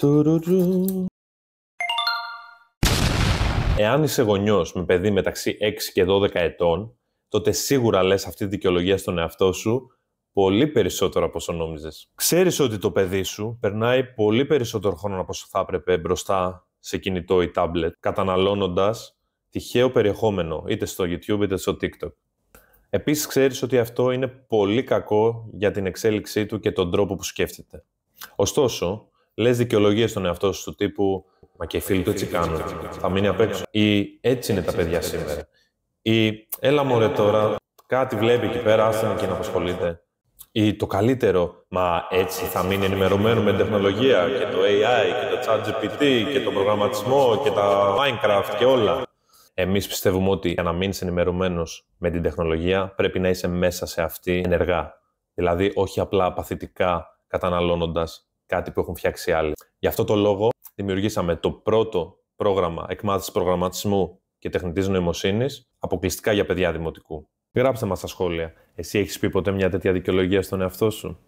Τουρουρου. Εάν είσαι γονιός με παιδί μεταξύ 6 και 12 ετών, τότε σίγουρα λες αυτή τη δικαιολογία στον εαυτό σου πολύ περισσότερο από όσο νόμιζες. Ξέρεις ότι το παιδί σου περνάει πολύ περισσότερο χρόνο από όσο θα έπρεπε μπροστά σε κινητό ή tablet, καταναλώνοντας τυχαίο περιεχόμενο, είτε στο YouTube είτε στο TikTok. Επίσης, ξέρεις ότι αυτό είναι πολύ κακό για την εξέλιξή του και τον τρόπο που σκέφτεται. Ωστόσο, λες δικαιολογίες στον εαυτό σου του τύπου «Μα και οι φίλοι του έτσι κάνουν, θα μείνει απ' έξω» ή «Έτσι είναι τα παιδιά σήμερα» ή «Έλα μωρέ τώρα, κάτι βλέπει εκεί πέρα, άστε με και να απασχολείται» ή το καλύτερο «Μα έτσι θα μείνει ενημερωμένο με την τεχνολογία και το AI και το ChatGPT και τον προγραμματισμό και τα Minecraft και όλα». Εμείς πιστεύουμε ότι για να μείνεις ενημερωμένος με την τεχνολογία πρέπει να είσαι μέσα σε αυτή ενεργά. Δηλαδή όχι απλά απαθητικά καταναλώνοντας κάτι που έχουν φτιάξει άλλοι. Γι' αυτό το λόγο δημιουργήσαμε το πρώτο πρόγραμμα εκμάθησης προγραμματισμού και τεχνητής νοημοσύνης αποκλειστικά για παιδιά δημοτικού. Γράψτε μας στα σχόλια. Εσύ έχεις πει ποτέ μια τέτοια δικαιολογία στον εαυτό σου?